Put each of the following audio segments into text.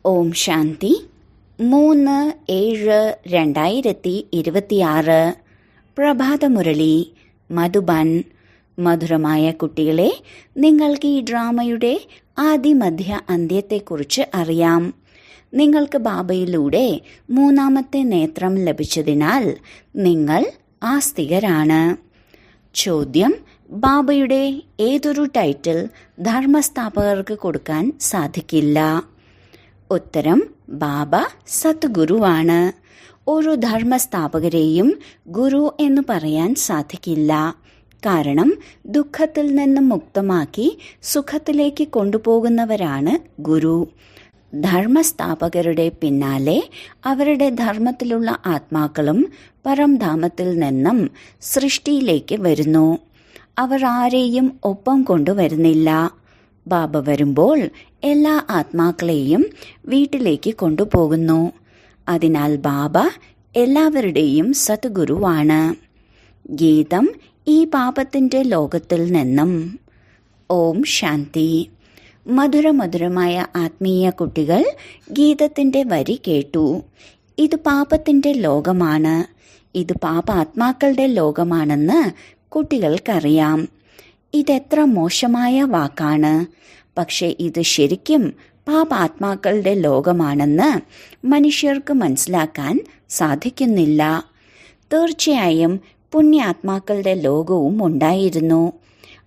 ഓം ശാന്തി. 3/7/2026 പ്രഭാതമുരളി മധുബൻ. മധുരമായ കുട്ടികളെ, നിങ്ങൾക്ക് ഈ ഡ്രാമയുടെ ആദിമധ്യ അന്ത്യത്തെക്കുറിച്ച് അറിയാം. നിങ്ങൾക്ക് ബാബയിലൂടെ 3ാമത്തെ നേത്രം ലഭിച്ചതിനാൽ നിങ്ങൾ ആസ്തികരാണ്. ചോദ്യം: ബാബയുടെ ഏതൊരു ടൈറ്റിൽ ധർമ്മസ്ഥാപകർക്ക് കൊടുക്കാൻ സാധിക്കില്ല? ഉത്തരം: ബാബ സദ്ഗുരുവാണ്. ഒരു ധർമ്മസ്ഥാപകരെയും ഗുരു എന്ന് പറയാൻ സാധിക്കില്ല. കാരണം ദുഃഖത്തിൽ നിന്നും മുക്തമാക്കി സുഖത്തിലേക്ക് കൊണ്ടുപോകുന്നവരാണ് ഗുരു. ധർമ്മസ്ഥാപകരുടെ പിന്നാലെ അവരുടെ ധർമ്മത്തിലുള്ള ആത്മാക്കളും പരംധാമത്തിൽ നിന്നും സൃഷ്ടിയിലേക്ക് വരുന്നു. അവർ ആരെയും ഒപ്പം കൊണ്ടുവരുന്നില്ല. ബാബ വരുമ്പോൾ എല്ലാ ആത്മാക്കളെയും വീട്ടിലേക്ക് കൊണ്ടുപോകുന്നു. അതിനാൽ ബാബ എല്ലാവരുടെയും സദ്ഗുരുവാണ്. ഗീതം: ഈ പാപത്തിന്റെ ലോകത്തിൽ നിന്നും. ഓം ശാന്തി. മധുരമധുരമായ ആത്മീയ കുട്ടികൾ ഗീതത്തിന്റെ വരി കേട്ടു. ഇത് പാപത്തിന്റെ ലോകമാണ്. ഇത് പാപാത്മാക്കളുടെ ലോകമാണെന്ന് കുട്ടികൾക്കറിയാം. ഇതെത്ര മോശമായ വാക്കാണ്. പക്ഷെ ഇത് ശരിക്കും പാപാത്മാക്കളുടെ ലോകമാണെന്ന് മനുഷ്യർക്ക് മനസ്സിലാക്കാൻ സാധിക്കുന്നില്ല. തീർച്ചയായും പുണ്യാത്മാക്കളുടെ ലോകവും ഉണ്ടായിരുന്നു.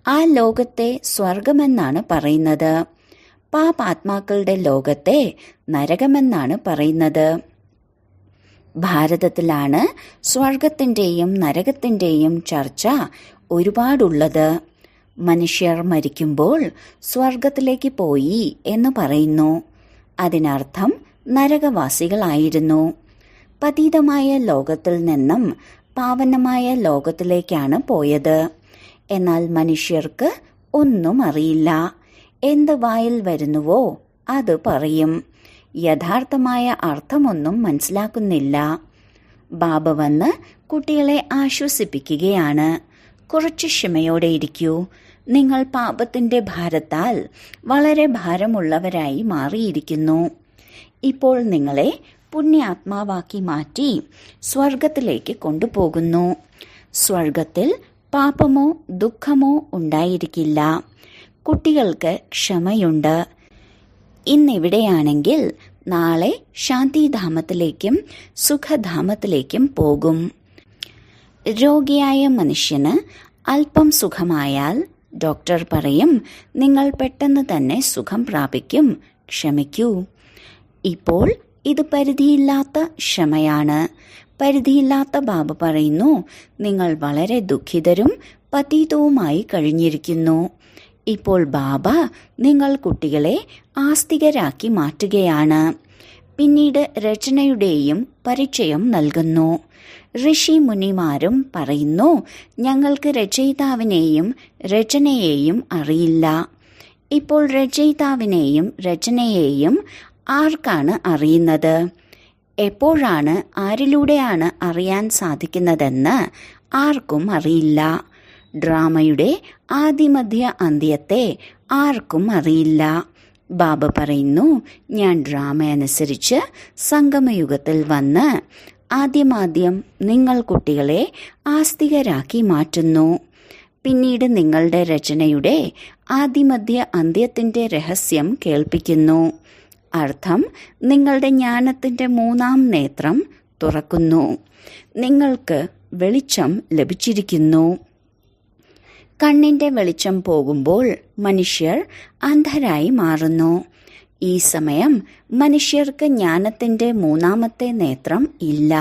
ആ ലോകത്തെ സ്വർഗമെന്നാണ് പറയുന്നത്. പാപാത്മാക്കളുടെ ലോകത്തെ നരകമെന്നാണ് പറയുന്നത്. ഭാരതത്തിലാണ് സ്വർഗത്തിന്റെയും നരകത്തിന്റെയും ചർച്ച ഒരുപാടുള്ളത്. മനുഷ്യർ മരിക്കുമ്പോൾ സ്വർഗത്തിലേക്ക് പോയി എന്ന് പറയുന്നു. അതിനർത്ഥം നരകവാസികളായിരുന്നു. പതീതമായ ലോകത്തിൽ നിന്നും പാവനമായ ലോകത്തിലേക്കാണ് പോയത്. എന്നാൽ മനുഷ്യർക്ക് ഒന്നും അറിയില്ല. എന്ത് വായിൽ വരുന്നുവോ അത് പറയും. യഥാർത്ഥമായ അർത്ഥമൊന്നും മനസ്സിലാക്കുന്നില്ല. ബാബ വന്ന് കുട്ടികളെ ആശ്വസിപ്പിക്കുകയാണ്. കുറച്ച് ക്ഷമയോടെ ഇരിക്കൂ. നിങ്ങൾ പാപത്തിന്റെ ഭാരത്താൽ വളരെ ഭാരമുള്ളവരായി മാറിയിരിക്കുന്നു. ഇപ്പോൾ നിങ്ങളെ പുണ്യാത്മാവാക്കി മാറ്റി സ്വർഗത്തിലേക്ക് കൊണ്ടുപോകുന്നു. സ്വർഗത്തിൽ പാപമോ ദുഃഖമോ ഉണ്ടായിരിക്കില്ല. കുട്ടികൾക്ക് ക്ഷമയുണ്ട്. ഇന്നിവിടെയാണെങ്കിൽ നാളെ ശാന്തിധാമത്തിലേക്കും സുഖധാമത്തിലേക്കും പോകും. രോഗിയായ മനുഷ്യന് അല്പം സുഖമായാൽ ഡോക്ടർ പറയും, നിങ്ങൾ പെട്ടെന്ന് തന്നെ സുഖം പ്രാപിക്കും, ക്ഷമിക്കൂ. ഇപ്പോൾ ഇത് പരിധിയില്ലാത്ത ക്ഷമയാണ്. പരിധിയില്ലാത്ത ബാബ പറയുന്നു, നിങ്ങൾ വളരെ ദുഃഖിതരും പതീതവുമായി കഴിഞ്ഞിരിക്കുന്നു. ഇപ്പോൾ ബാബ നിങ്ങൾ കുട്ടികളെ ആസ്തികരാക്കി മാറ്റുകയാണ്. പിന്നീട് രചനയുടെയും പരിചയം നൽകുന്നു. ഋഷി മുനിമാരും പറയുന്നു, ഞങ്ങൾക്ക് രചയിതാവിനെയും രചനയെയും അറിയില്ല. ഇപ്പോൾ രചയിതാവിനെയും രചനയെയും ആർക്കാണ് അറിയുന്നത്? എപ്പോഴാണ്, ആരിലൂടെയാണ് അറിയാൻ സാധിക്കുന്നതെന്ന് ആർക്കും അറിയില്ല. ഡ്രാമയുടെ ആദിമധ്യ അന്ത്യത്തെ ആർക്കും അറിയില്ല. ബാബ പറയുന്നു, ഞാൻ ഡ്രാമ അനുസരിച്ച് സംഗമയുഗത്തിൽ വന്ന് ആദ്യമാദ്യം നിങ്ങൾ കുട്ടികളെ ആസ്തികരാക്കി മാറ്റുന്നു. പിന്നീട് നിങ്ങളുടെ രചനയുടെ ആദിമധ്യ അന്ത്യത്തിന്റെ രഹസ്യം കേൾപ്പിക്കുന്നു. അർത്ഥം, നിങ്ങളുടെ ജ്ഞാനത്തിന്റെ 3ാം നേത്രം തുറക്കുന്നു. നിങ്ങൾക്ക് വെളിച്ചം ലഭിച്ചിരിക്കുന്നു. കണ്ണിന്റെ വെളിച്ചം പോകുമ്പോൾ മനുഷ്യർ അന്ധരായി മാറുന്നു. ഈ സമയം മനുഷ്യർക്ക് ജ്ഞാനത്തിന്റെ 3ാമത്തെ നേത്രം ഇല്ല.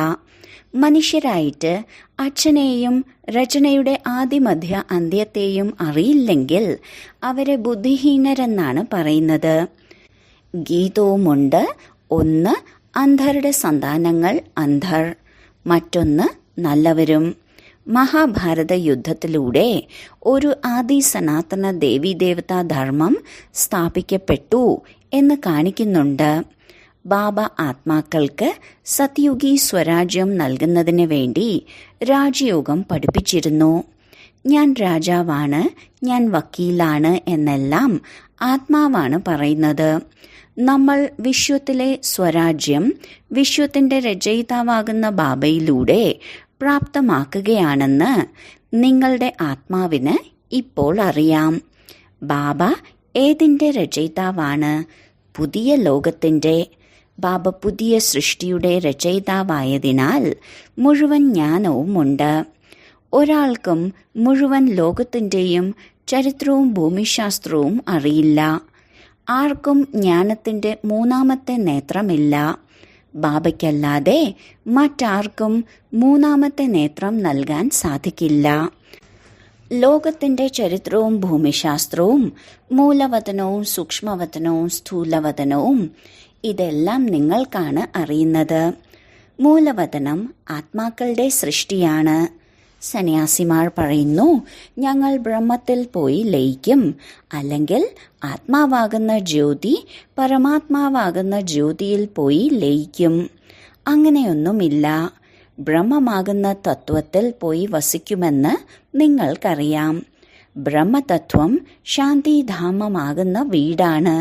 മനുഷ്യരായിട്ട് അച്ഛനെയും രചനയുടെ ആദിമധ്യ അന്ത്യത്തെയും അറിയില്ലെങ്കിൽ അവരെ ബുദ്ധിഹീനരെന്നാണ് പറയുന്നത്. ഗീതവുമുണ്ട്. ഒന്ന്, അന്ധരുടെ സന്താനങ്ങൾ അന്ധർ, മറ്റൊന്ന് നല്ലവരും. മഹാഭാരത യുദ്ധത്തിലൂടെ ഒരു ആദി സനാതന ദേവീദേവതാ ധർമ്മം സ്ഥാപിക്കപ്പെട്ടു എന്ന് കാണിക്കുന്നുണ്ട്. ബാബ ആത്മാക്കൾക്ക് സത്യുഗി സ്വരാജ്യം നൽകുന്നതിന് വേണ്ടി രാജയോഗം പഠിപ്പിച്ചിരുന്നു. ഞാൻ രാജാവാണ്, ഞാൻ വക്കീലാണ് എന്നെല്ലാം ആത്മാവാണ് പറയുന്നത്. നമ്മൾ വിശ്വത്തിലെ സ്വരാജ്യം വിശ്വത്തിന്റെ രചയിതാവാകുന്ന ബാബയിലൂടെ പ്രാപ്തമാക്കുകയാണെന്ന് നിങ്ങളുടെ ആത്മാവിന് ഇപ്പോൾ അറിയാം. ബാബ ഏതിന്റെ രചയിതാവാണ്? പുതിയ ലോകത്തിന്റെ. ബാബ പുതിയ സൃഷ്ടിയുടെ രചയിതാവായതിനാൽ മുഴുവൻ ജ്ഞാനവുമുണ്ട്. ഒരാൾക്കും മുഴുവൻ ലോകത്തിന്റെയും ചരിത്രവും ഭൂമിശാസ്ത്രവും അറിയില്ല. ആർക്കും ജ്ഞാനത്തിന്റെ മൂന്നാമത്തെ നേത്രമില്ല. ബാബയ്ക്കല്ലാതെ മറ്റാർക്കും മൂന്നാമത്തെ നേത്രം നൽകാൻ സാധിക്കില്ല. ലോകത്തിന്റെ ചരിത്രവും ഭൂമിശാസ്ത്രവും മൂലവതനവും സൂക്ഷ്മവതനവും സ്ഥൂലവതനവും ഇതെല്ലാം നിങ്ങൾക്കാണ് അറിയുന്നത്. മൂലവതനം ആത്മാക്കളുടെ സൃഷ്ടിയാണ്. സന്യാസിമാർ പറയുന്നു, ഞങ്ങൾ ബ്രഹ്മത്തിൽ പോയി ലയിക്കും, അല്ലെങ്കിൽ ആത്മാവാകുന്ന ജ്യോതി പരമാത്മാവാകുന്ന ജ്യോതിയിൽ പോയി ലയിക്കും. അങ്ങനെയൊന്നുമില്ല. ബ്രഹ്മമാകുന്ന തത്വത്തിൽ പോയി വസിക്കുമെന്ന് നിങ്ങൾക്കറിയാം. ബ്രഹ്മതത്വം ശാന്തിധാമമാകുന്ന വീടാണ്.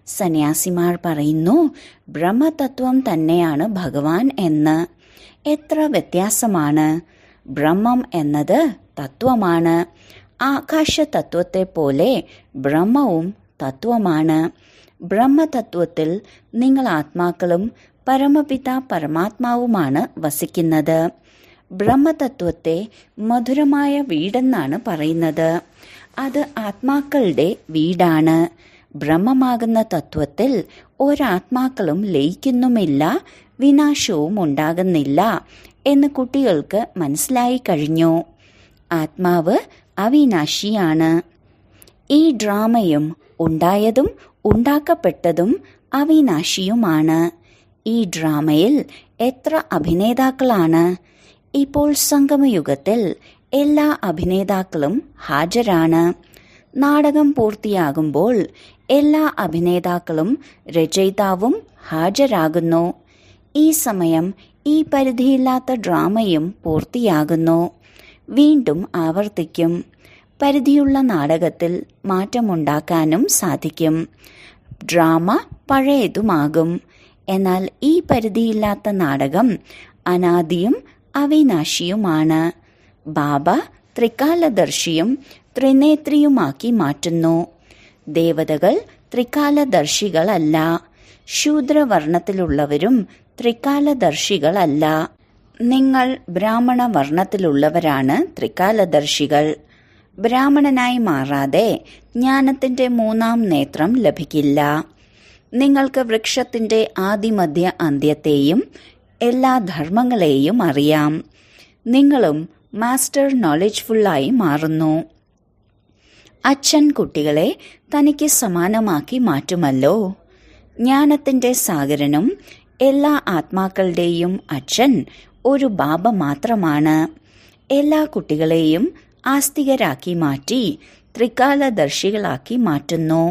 സന്യാസിമാർ പറയുന്നു, ബ്രഹ്മതത്വം തന്നെയാണ് ഭഗവാൻ എന്ന്. എത്ര വ്യത്യാസമാണ്! ബ്രഹ്മം എന്നത് തത്വമാണ്. ആകാശതത്വത്തെ പോലെ ബ്രഹ്മവും തത്വമാണ്. ബ്രഹ്മതത്വത്തിൽ നിങ്ങൾ ആത്മാക്കളും പരമപിത പരമാത്മാവുമാണ് വസിക്കുന്നത്. ബ്രഹ്മതത്വത്തെ മധുരമായ വീടെന്നാണ് പറയുന്നത്. അത് ആത്മാക്കളുടെ വീടാണ്. ബ്രഹ്മമാകുന്ന തത്വത്തിൽ ഒരാത്മാക്കളും ലയിക്കുന്നുമില്ല, വിനാശവും ഉണ്ടാകുന്നില്ല എന്ന് കുട്ടികൾക്ക് മനസ്സിലായി കഴിഞ്ഞു. ആത്മാവ് അവിനാശിയാണ്. ഈ ഡ്രാമയും ഉണ്ടായതും ഉണ്ടാക്കപ്പെട്ടതും അവിനാശിയുമാണ്. ഈ ഡ്രാമയിൽ എത്ര അഭിനേതാക്കളാണ്! ഇപ്പോൾ സംഗമയുഗത്തിൽ എല്ലാ അഭിനേതാക്കളും ഹാജരാണ്. നാടകം പൂർത്തിയാകുമ്പോൾ എല്ലാ അഭിനേതാക്കളും രചയിതാവും ഹാജരാകുന്നു. ഈ സമയം ഈ പരിധിയില്ലാത്ത ഡ്രാമയും പൂർത്തിയാകുന്നു. വീണ്ടും ആവർത്തിക്കും. പരിധിയുള്ള നാടകത്തിൽ മാറ്റമുണ്ടാക്കാനും സാധിക്കും. ഡ്രാമ പഴയതുമാകും. എന്നാൽ ഈ പരിധിയില്ലാത്ത നാടകം അനാദിയും അവിനാശിയുമാണ്. ബാബ ത്രികാലദർശിയും ത്രിനേത്രിയുമാക്കി മാറ്റുന്നു. ദേവതകൾ ത്രികാലദർശികളല്ല. ശൂദ്രവർണ്ണത്തിലുള്ളവരും ത്രികാലദർശികളല്ല. നിങ്ങൾ ബ്രാഹ്മണ വർണ്ണത്തിലുള്ളവരാണ് ത്രികാലദർശികൾ. ബ്രാഹ്മണനായി മാറാതെ ജ്ഞാനത്തിന്റെ മൂന്നാം നേത്രം ലഭിക്കില്ല. നിങ്ങൾക്ക് വൃക്ഷത്തിന്റെ ആദിമധ്യ അന്ത്യത്തെയും എല്ലാ ധർമ്മങ്ങളെയും അറിയാം. നിങ്ങളും മാസ്റ്റർ നോളജ്ഫുള്ളായി മാറുന്നു. അച്ഛൻ കുട്ടികളെ തനിക്ക് സമാനമാക്കി മാറ്റുമല്ലോ. ജ്ഞാനത്തിന്റെ സാഗരനും എല്ലാ ആത്മാക്കളുടെയും അച്ഛൻ ഒരു ബാബ മാത്രമാണ്. എല്ലാ കുട്ടികളെയും ആസ്തികരാക്കി മാറ്റി ത്രികാലദർശികളാക്കി മാറ്റുന്നു.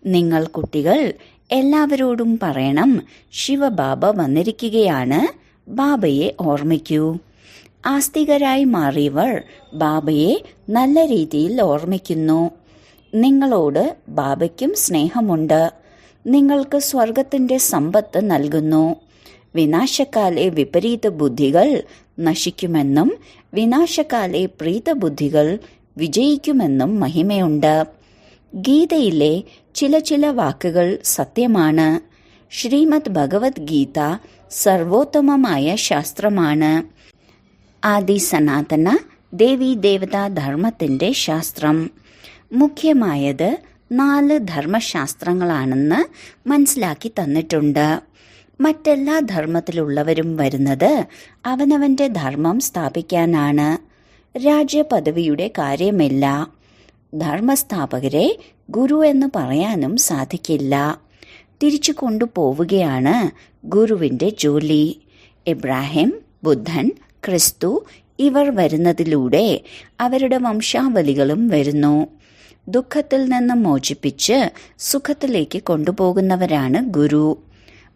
നിങ്ങൾ കുട്ടികൾ എല്ലാവരോടും പറയണം, ശിവബാബ വന്നിരിക്കുകയാണ്, ബാബയെ ഓർമ്മിക്കൂ. ആസ്തികരായി മാറിയവർ ബാബയെ നല്ല രീതിയിൽ ഓർമ്മിക്കുന്നു. നിങ്ങളോട് ബാബയ്ക്കും സ്നേഹമുണ്ട്. നിങ്ങൾക്ക് സ്വർഗത്തിന്റെ സമ്പത്ത് നൽകുന്നു. വിനാശകാലെ വിപരീത ബുദ്ധികൾ നശിക്കുമെന്നും വിനാശകാലെ പ്രീതബുദ്ധികൾ വിജയിക്കുമെന്നും മഹിമയുണ്ട്. ഗീതയിലെ ചില വാക്കുകൾ സത്യമാണ്. ശ്രീമദ് ഭഗവത്ഗീത സർവോത്തമമായ ശാസ്ത്രമാണ്. ആദി സനാതന ദേവീ ദേവതാ ധർമ്മത്തിന്റെ ശാസ്ത്രം. മുഖ്യമായത് 4 ധർമ്മശാസ്ത്രങ്ങളാണെന്ന് മനസ്സിലാക്കി തന്നിട്ടുണ്ട്. മറ്റെല്ലാ ധർമ്മത്തിലുള്ളവരും വരുന്നത് അവനവന്റെ ധർമ്മം സ്ഥാപിക്കാനാണ്. രാജ്യപദവിയുടെ കാര്യമില്ല. ധർമ്മസ്ഥാപകരെ ഗുരു എന്ന് പറയാനും സാധിക്കില്ല. തിരിച്ചു കൊണ്ടുപോവുകയാണ് ഗുരുവിന്റെ ജോലി. ഇബ്രാഹിം, ബുദ്ധൻ, ക്രിസ്തു ഇവർ വരുന്നതിലൂടെ അവരുടെ വംശാവലികളും വരുന്നു. ദുഃഖത്തിൽ നിന്ന് മോചിപ്പിച്ച് സുഖത്തിലേക്ക് കൊണ്ടുപോകുന്നവരാണ് ഗുരു.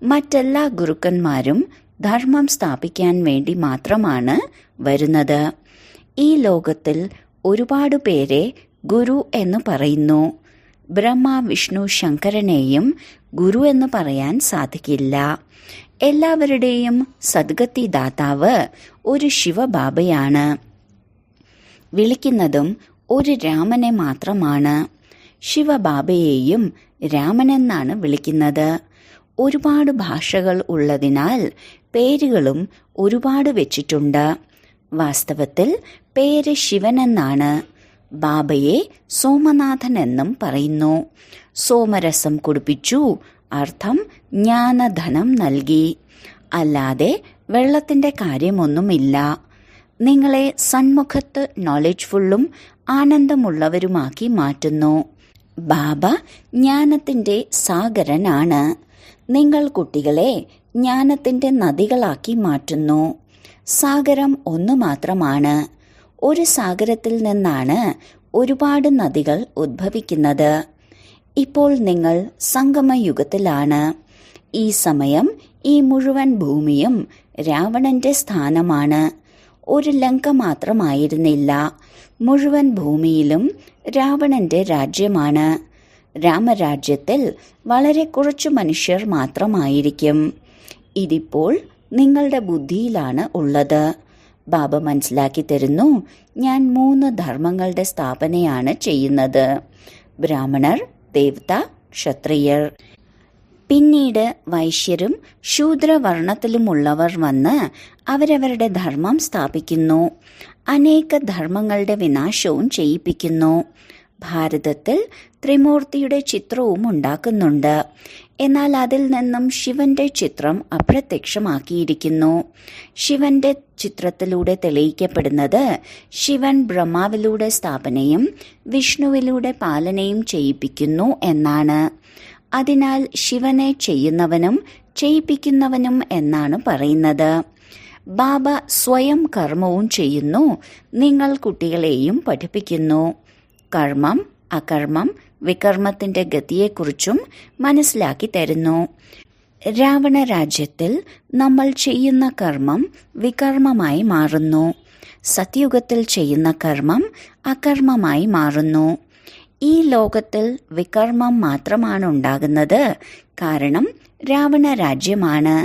മറ്റെല്ലാ ഗുരുക്കന്മാരും ധർമ്മം സ്ഥാപിക്കാൻ വേണ്ടി മാത്രമാണ് വരുന്നത്. ഈ ലോകത്തിൽ ഒരുപാട് പേരെ ഗുരു എന്ന് പറയുന്നു. ബ്രഹ്മ, വിഷ്ണു, ശങ്കരനെയും ഗുരു എന്ന് പറയാൻ സാധിക്കില്ല. എല്ലാവരുടെയും സദ്ഗതി ദാതാവ് ഒരു ശിവബാബയാണ്. വിളിക്കുന്നതും ഒരു രാമനെ മാത്രമാണ്. ശിവബാബയെയും രാമനെന്നാണ് വിളിക്കുന്നത്. ഒരുപാട് ഭാഷകൾ ഉള്ളതിനാൽ പേരുകളും ഒരുപാട് വെച്ചിട്ടുണ്ട്. വാസ്തവത്തിൽ പേര് ശിവനെന്നാണ്. ബാബയെ സോമനാഥൻ എന്നും പറയുന്നു. സോമരസം കുടിപ്പിച്ചു, അർത്ഥം ജ്ഞാനധനം നൽകി. അല്ലാതെ വെള്ളത്തിന്റെ കാര്യമൊന്നുമില്ല. നിങ്ങളെ സന്മുഖത്ത് നോളജ്ഫുള്ളും ആനന്ദമുള്ളവരുമാക്കി മാറ്റുന്നു. ബാബ ജ്ഞാനത്തിന്റെ സാഗരനാണ്. നിങ്ങൾ കുട്ടികളെ ജ്ഞാനത്തിന്റെ നദികളാക്കി മാറ്റുന്നു. സാഗരം ഒന്നു മാത്രമാണ്. ഒരു സാഗരത്തിൽ നിന്നാണ് ഒരുപാട് നദികൾ ഉദ്ഭവിക്കുന്നത്. ഇപ്പോൾ നിങ്ങൾ സംഗമയുഗത്തിലാണ്. ഈ സമയം ഈ മുഴുവൻ ഭൂമിയും രാവണന്റെ സ്ഥാനമാണ്. ഒരു ലങ്ക മാത്രമായിരുന്നില്ല. മുഴുവൻ ഭൂമിയിലും രാവണന്റെ രാജ്യമാണ്. രാമരാജ്യത്തിൽ വളരെ കുറച്ചു മനുഷ്യർ മാത്രമായിരിക്കും. ഇതിപ്പോൾ നിങ്ങളുടെ ബുദ്ധിയിലാണ് ഉള്ളത്. ബാബ മനസ്സിലാക്കി തരുന്നു, ഞാൻ 3 ധർമ്മങ്ങളുടെ സ്ഥാപനയാണ് ചെയ്യുന്നത്: ബ്രാഹ്മണർ, ദേവത, ക്ഷത്രിയർ. പിന്നീട് വൈശ്യരും ശൂദ്രവർണത്തിലുമുള്ളവർ വന്ന് അവരവരുടെ ധർമ്മം സ്ഥാപിക്കുന്നു. അനേക ധർമ്മങ്ങളുടെ വിനാശവും ചെയ്യിപ്പിക്കുന്നു. ഭാരതത്തിൽ ത്രിമൂർത്തിയുടെ ചിത്രവും ഉണ്ടാക്കുന്നുണ്ട്. എന്നാൽ അതിൽ നിന്നും ശിവന്റെ ചിത്രം അപ്രത്യക്ഷമാക്കിയിരിക്കുന്നു. ശിവന്റെ ചിത്രത്തിലൂടെ തെളിയിക്കപ്പെടുന്നത് ശിവൻ ബ്രഹ്മാവിലൂടെ സ്ഥാപനയും വിഷ്ണുവിലൂടെ പാലനയും ചെയ്യിപ്പിക്കുന്നു എന്നാണ്. അതിനാൽ ശിവനെ ചെയ്യുന്നവനും ചെയ്യിപ്പിക്കുന്നവനും എന്നാണ് പറയുന്നത്. ബാബ സ്വയം കർമ്മവും ചെയ്യുന്നു. നിങ്ങൾ കുട്ടികളെയും പഠിപ്പിക്കുന്നു. കർമ്മം, അകർമ്മം, വികർമ്മത്തിന്റെ ഗതിയെക്കുറിച്ചും മനസ്സിലാക്കി തരുന്നു. രാവണ രാജ്യത്തിൽ നമ്മൾ ചെയ്യുന്ന കർമ്മം വികർമ്മമായി മാറുന്നു. സത്യുഗത്തിൽ ചെയ്യുന്ന കർമ്മം അകർമ്മമായി മാറുന്നു. ഈ ലോകത്തിൽ വികർമ്മം മാത്രമാണ് ഉണ്ടാകുന്നത്. കാരണം രാവണ രാജ്യമാണ്.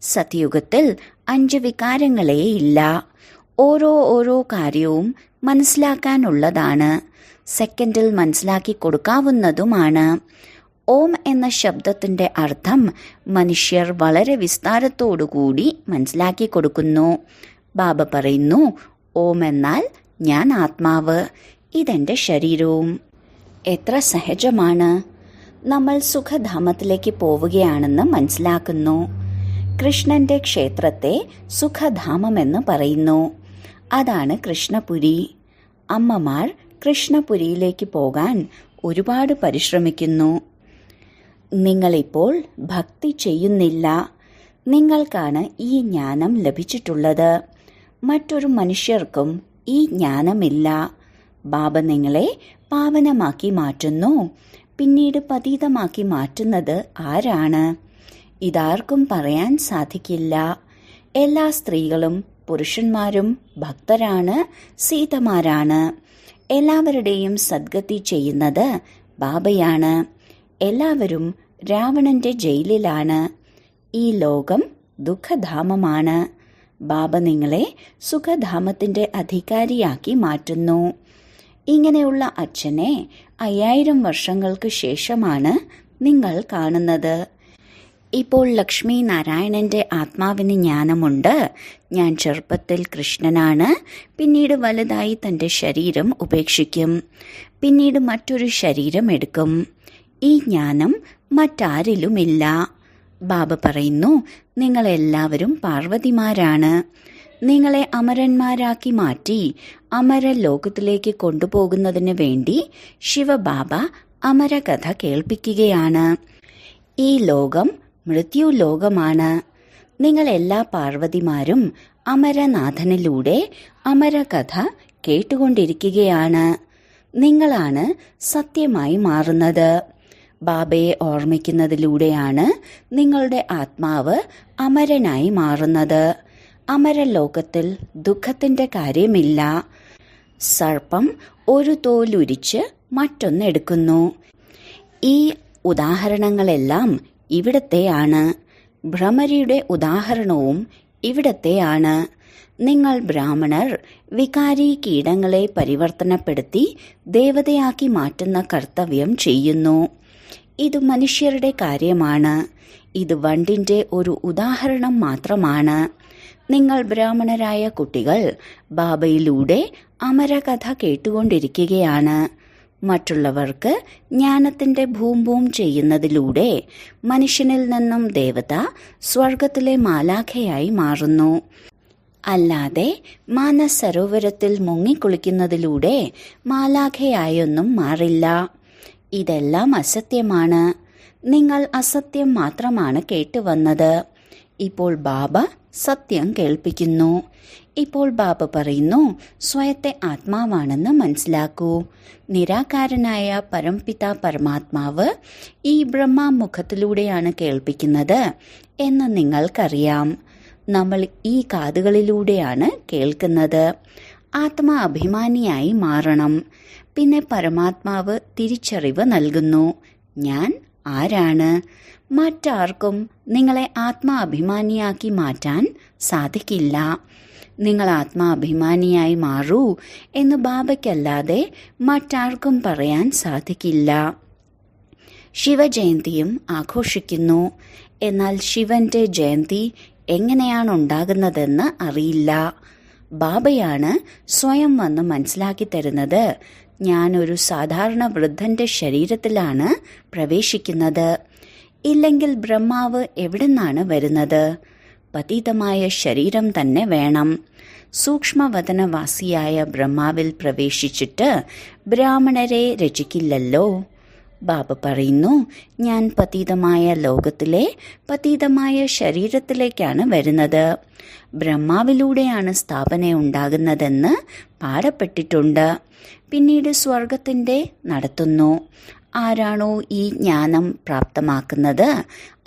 സത്യുഗത്തിൽ 5 വികാരങ്ങളേ ഇല്ല. ഓരോ കാര്യവും മനസ്സിലാക്കാനുള്ളതാണ്. സെക്കൻഡിൽ മനസ്സിലാക്കി കൊടുക്കാവുന്നതുമാണ്. ഓം എന്ന ശബ്ദത്തിന്റെ അർത്ഥം മനുഷ്യർ വളരെ വിസ്താരത്തോടുകൂടി മനസ്സിലാക്കി കൊടുക്കുന്നു. ബാബ പറയുന്നു, ഓം എന്നാൽ ഞാൻ ആത്മാവ്, ഇതെന്റെ ശരീരവും. എത്ര സഹജമാണ്. നമ്മൾ സുഖധാമത്തിലേക്ക് പോവുകയാണെന്ന് മനസ്സിലാക്കുന്നു. കൃഷ്ണന്റെ ക്ഷേത്രത്തെ സുഖധാമമെന്ന് പറയുന്നു. അതാണ് കൃഷ്ണപുരി. അമ്മമാർ കൃഷ്ണപുരിയിലേക്ക് പോകാൻ ഒരുപാട് പരിശ്രമിക്കുന്നു. നിങ്ങളിപ്പോൾ ഭക്തി ചെയ്യുന്നില്ല. നിങ്ങൾക്കാണ് ഈ ജ്ഞാനം ലഭിച്ചിട്ടുള്ളത്. മറ്റൊരു മനുഷ്യർക്കും ഈ ജ്ഞാനമില്ല. ബാബ നിങ്ങളെ പാവനമാക്കി മാറ്റുന്നു. പിന്നീട് പതീതമാക്കി മാറ്റുന്നത് ആരാണ്? ഇതാർക്കും പറയാൻ സാധിക്കില്ല. എല്ലാ സ്ത്രീകളും പുരുഷന്മാരും ഭക്തരാണ്, സീതമാരാണ്. എല്ലാവരുടെയും സദ്ഗതി ചെയ്യുന്നത് ബാബയാണ്. എല്ലാവരും രാവണന്റെ ജയിലിലാണ്. ഈ ലോകം ദുഃഖധാമമാണ്. ബാബ നിങ്ങളെ സുഖധാമത്തിന്റെ അധികാരിയാക്കി മാറ്റുന്നു. ഇങ്ങനെയുള്ള അച്ഛനെ 5000 വർഷങ്ങൾക്ക് ശേഷമാണ് നിങ്ങൾ കാണുന്നത്. ഇപ്പോൾ ലക്ഷ്മി നാരായണന്റെ ആത്മാവിന് ജ്ഞാനമുണ്ട്. ഞാൻ ചെറുപ്പത്തിൽ കൃഷ്ണനാണ്. പിന്നീട് വലുതായി തന്റെ ശരീരം ഉപേക്ഷിക്കും. പിന്നീട് മറ്റൊരു ശരീരം എടുക്കും. ഈ ജ്ഞാനം മറ്റാരിലുമില്ല. ബാബ പറയുന്നു, നിങ്ങളെല്ലാവരും പാർവതിമാരാണ്. നിങ്ങളെ അമരന്മാരാക്കി മാറ്റി അമരലോകത്തിലേക്ക് കൊണ്ടുപോകുന്നതിന് വേണ്ടി ശിവബാബ അമരകഥ കേൾപ്പിക്കുകയാണ്. ഈ ലോകം മൃത്യുലോകമാണ്. നിങ്ങൾ എല്ലാ പാർവതിമാരും അമരനാഥനിലൂടെ അമരകഥ കേട്ടുകൊണ്ടിരിക്കുകയാണ്. നിങ്ങളാണ് സത്യമായി മാറുന്നത്. ബാബയെ ഓർമ്മിക്കുന്നതിലൂടെയാണ് നിങ്ങളുടെ ആത്മാവ് അമരനായി മാറുന്നത്. അമരലോകത്തിൽ ദുഃഖത്തിന്റെ കാര്യമില്ല. സർപ്പം ഒരു തോലുരിച്ച് മറ്റൊന്നെടുക്കുന്നു. ഈ ഉദാഹരണങ്ങളെല്ലാം ഇവിടത്തെയാണ്. ഭ്രമരിയുടെ ഉദാഹരണവും ഇവിടത്തെയാണ്. നിങ്ങൾ ബ്രാഹ്മണർ വികാരി കീടങ്ങളെ പരിവർത്തനപ്പെടുത്തി ദേവതയാക്കി മാറ്റുന്ന കർത്തവ്യം ചെയ്യുന്നു. ഇത് മനുഷ്യരുടെ കാര്യമാണ്. ഇത് വണ്ടിന്റെ ഒരു ഉദാഹരണം മാത്രമാണ്. നിങ്ങൾ ബ്രാഹ്മണരായ കുട്ടികൾ ബാബയിലൂടെ അമരകഥ കേട്ടുകൊണ്ടിരിക്കുകയാണ്. മറ്റുള്ളവർക്ക് ജ്ഞാനത്തിന്റെ ഭൂം ചെയ്യുന്നതിലൂടെ മനുഷ്യനിൽ നിന്നും ദേവത സ്വർഗത്തിലെ മാലാഖയായി മാറുന്നു. അല്ലാതെ മാനസരോവരത്തിൽ മുങ്ങിക്കുളിക്കുന്നതിലൂടെ മാലാഖയായൊന്നും മാറില്ല. ഇതെല്ലാം അസത്യമാണ്. നിങ്ങൾ അസത്യം മാത്രമാണ് കേട്ടുവന്നത്. ഇപ്പോൾ ബാബ സത്യം കേൾപ്പിക്കുന്നു. ഇപ്പോൾ ബാബ പറയുന്നു, സ്വയത്തെ ആത്മാവാണെന്ന് മനസ്സിലാക്കൂ. നിരാകാരനായ പരംപിത പരമാത്മാവ് ഈ ബ്രഹ്മമുഖത്തിലൂടെയാണ് കേൾപ്പിക്കുന്നത് എന്ന് നിങ്ങൾക്കറിയാം. നമ്മൾ ഈ കാതുകളിലൂടെയാണ് കേൾക്കുന്നത്. ആത്മാ അഭിമാനിയായി മാറണം. പിന്നെ പരമാത്മാവ് തിരിച്ചറിവ് നൽകുന്നു. ഞാൻ ആരാണ്? മറ്റാർക്കും നിങ്ങളെ ആത്മാഭിമാനിയാക്കി മാറ്റാൻ സാധിക്കില്ല. നിങ്ങൾ ആത്മാഭിമാനിയായി മാറൂ എന്ന് ബാബയ്ക്കല്ലാതെ മറ്റാർക്കും പറയാൻ സാധിക്കില്ല. ശിവജയന്തിയും ആഘോഷിക്കുന്നു. എന്നാൽ ശിവന്റെ ജയന്തി എങ്ങനെയാണ് ഉണ്ടാകുന്നതെന്ന് അറിയില്ല. ബാബയാണ് സ്വയം വന്ന് മനസ്സിലാക്കി തരുന്നത്. ഞാനൊരു സാധാരണ വൃദ്ധന്റെ ശരീരത്തിലാണ് പ്രവേശിക്കുന്നത്. ഇല്ലെങ്കിൽ ബ്രഹ്മാവ് എവിടുന്നാണ് വരുന്നത്? പതീതമായ ശരീരം തന്നെ വേണം. സൂക്ഷ്മവതനവാസിയായ ബ്രഹ്മാവിൽ പ്രവേശിച്ചിട്ട് ബ്രാഹ്മണരെ രചിക്കില്ലല്ലോ. ബാബ പറയുന്നു, ഞാൻ പതീതമായ ലോകത്തിലെ പതീതമായ ശരീരത്തിലേക്കാണ് വരുന്നത്. ബ്രഹ്മാവിലൂടെയാണ് സ്ഥാപന ഉണ്ടാകുന്നതെന്ന് പാടപ്പെട്ടിട്ടുണ്ട്. പിന്നീട് സ്വർഗത്തിന്റെ നടത്തുന്നു. ആരാണോ ഈ ജ്ഞാനം പ്രാപ്തമാക്കുന്നത്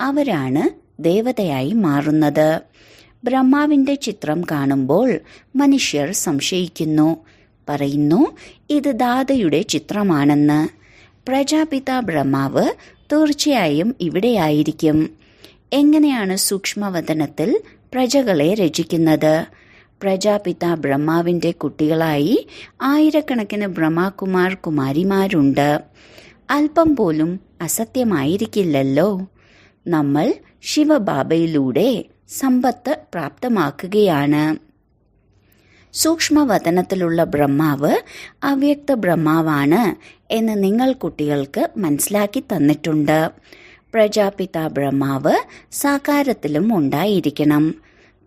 അവരാണ് ദേവതയായി മാറുന്നത്. ബ്രഹ്മാവിന്റെ ചിത്രം കാണുമ്പോൾ മനുഷ്യർ സംശയിക്കുന്നു. പറയുന്നു, ഇത് ദാതയുടെ ചിത്രമാണെന്ന്. പ്രജാപിത ബ്രഹ്മാവ് തീർച്ചയായും ഇവിടെയായിരിക്കും. എങ്ങനെയാണ് സൂക്ഷ്മവതനത്തിൽ പ്രജകളെ രചിക്കുന്നത്? പ്രജാപിത ബ്രഹ്മാവിന്റെ കുട്ടികളായി ആയിരക്കണക്കിന് ബ്രഹ്മകുമാർ കുമാരിമാരുണ്ട്. അല്പം പോലും അസത്യമായിരിക്കില്ലല്ലോ. നമ്മൾ ശിവബാബയിലൂടെ സമ്പത്ത് പ്രാപ്തമാക്കുകയാണ്. സൂക്ഷ്മവതനത്തിലുള്ള ബ്രഹ്മാവ് അവ്യക്ത ബ്രഹ്മാവാണ് എന്ന് നിങ്ങൾ കുട്ടികൾക്ക് മനസ്സിലാക്കി തന്നിട്ടുണ്ട്. പ്രജാപിത ബ്രഹ്മാവ് സാകാരത്തിലും ഉണ്ടായിരിക്കണം.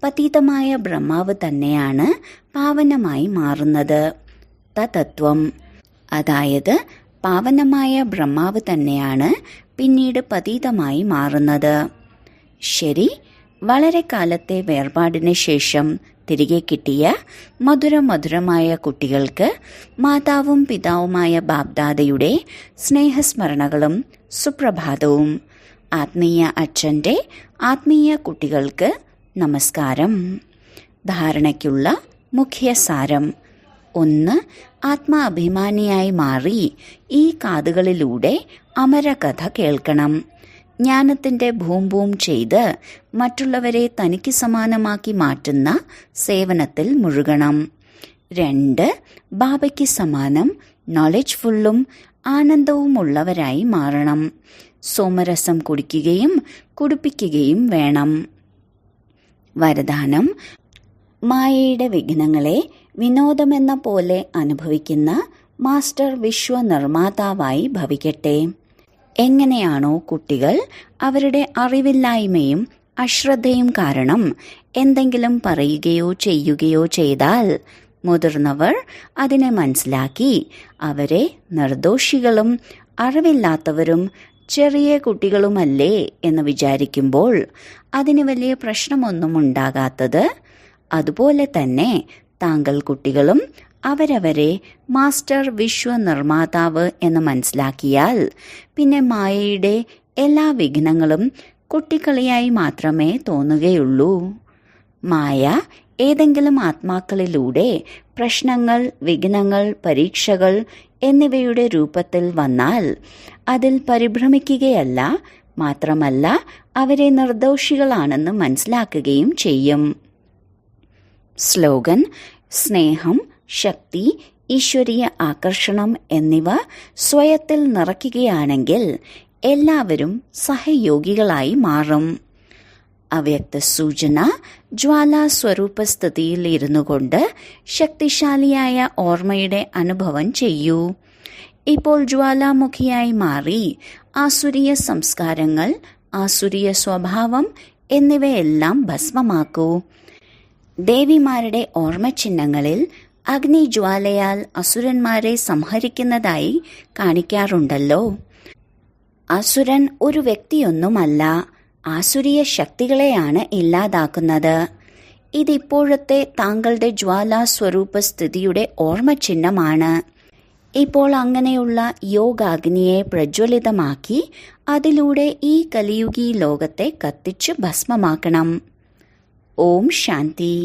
പതീതമായ ബ്രഹ്മാവ് തന്നെയാണ് പാവനമായി മാറുന്നത്. തത്വം, അതായത് പാവനമായ ബ്രഹ്മാവ് തന്നെയാണ് പിന്നീട് പതീതമായി മാറുന്നത്. ശരി, വളരെ കാലത്തെ വേർപാടിന് ശേഷം തിരികെ കിട്ടിയ മധുരമായ കുട്ടികൾക്ക് മാതാവും പിതാവുമായ ബാബ്ദാദയുടെ സ്നേഹസ്മരണകളും സുപ്രഭാതവും. ആത്മീയ അച്ഛന്റെ ആത്മീയ കുട്ടികൾക്ക് നമസ്കാരം. ധാരണയ്ക്കുള്ള മുഖ്യ സാരം: 1. ആത്മാഭിമാനിയായി മാറി ഈ കാതുകളിലൂടെ അമരകഥ കേൾക്കണം. ജ്ഞാനത്തിന്റെ ഭൂം ചെയ്ത് മറ്റുള്ളവരെ തനിക്ക് സമാനമാക്കി മാറ്റുന്ന സേവനത്തിൽ മുഴുകണം. 2. ബാബയ്ക്ക് സമാനം നോളജ്ഫുള്ളും ആനന്ദവുമുള്ളവരായി മാറണം. സോമരസം കുടിക്കുകയും കുടിപ്പിക്കുകയും വേണം. വരദാനം: മായയുടെ വിഘ്നങ്ങളെ വിനോദമെന്ന പോലെ അനുഭവിക്കുന്ന മാസ്റ്റർ വിശ്വനിർമ്മാതാവായി ഭവിക്കട്ടെ. എങ്ങനെയാണോ കുട്ടികൾ അവരുടെ അറിവില്ലായ്മയും അശ്രദ്ധയും കാരണം എന്തെങ്കിലും പറയുകയോ ചെയ്യുകയോ ചെയ്താൽ മുതിർന്നവർ അതിനെ മനസ്സിലാക്കി അവരെ നിർദോഷികളും അറിവില്ലാത്തവരും ചെറിയ കുട്ടികളുമല്ലേ എന്ന് വിചാരിക്കുമ്പോൾ അതിന് വലിയ പ്രശ്നമൊന്നും ഉണ്ടാകാത്തത്, അതുപോലെ തന്നെ താങ്കൾ കുട്ടികളും അവരവരെ മാസ്റ്റർ വിശ്വനിർമ്മാതാവ് എന്ന് മനസ്സിലാക്കിയാൽ പിന്നെ മായയുടെ എല്ലാ വിഘ്നങ്ങളും കുട്ടിക്കളിയായി മാത്രമേ തോന്നുകയുള്ളൂ. മായ ഏതെങ്കിലും ആത്മാക്കളിലൂടെ പ്രശ്നങ്ങൾ, വിഘ്നങ്ങൾ, പരീക്ഷകൾ എന്നിവയുടെ രൂപത്തിൽ വന്നാൽ അതിൽ പരിഭ്രമിക്കുകയല്ല, മാത്രമല്ല അവരെ നിർദോഷികളാണെന്ന് മനസ്സിലാക്കുകയും ചെയ്യും. സ്ലോഗൻ: സ്നേഹം, ശക്തി, ഈശ്വരീയ ആകർഷണം എന്നിവ സ്വയത്തിൽ നിറയ്ക്കുകയാണെങ്കിൽ എല്ലാവരും സഹയോഗികളായി മാറും. അവ്യക്ത സൂചന: ജ്വാലാ സ്വരൂപ സ്ഥിതിയിൽ ഇരുന്നു കൊണ്ട് ശക്തിശാലിയായ ഓർമ്മയുടെ അനുഭവം ചെയ്യൂ. ഇപ്പോൾ ജ്വാലാമുഖിയായി മാറി ആസുരീയ സംസ്കാരങ്ങൾ, ആസുരീയ സ്വഭാവം എന്നിവയെല്ലാം ഭസ്മമാക്കൂ. ദേവിമാരുടെ ഓർമ്മചിഹ്നങ്ങളിൽ അഗ്നിജ്വാലയാൽ അസുരന്മാരെ സംഹരിക്കുന്നതായി കാണിക്കാറുണ്ടല്ലോ. അസുരൻ ഒരു വ്യക്തിയൊന്നുമല്ല, ആസുരീയ ശക്തികളെയാണ് ഇല്ലാതാക്കുന്നത്. ഇതിപ്പോഴത്തെ താങ്കളുടെ ജ്വാലാ സ്വരൂപ സ്ഥിതിയുടെ ഓർമ്മചിഹ്നമാണ്. ഇപ്പോൾ അങ്ങനെയുള്ള യോഗാഗ്നിയെ പ്രജ്വലിതമാക്കി അതിലൂടെ ഈ കലിയുഗി ലോകത്തെ കത്തിച്ചു ഭസ്മമാക്കണം. ഓം ശാന്തി.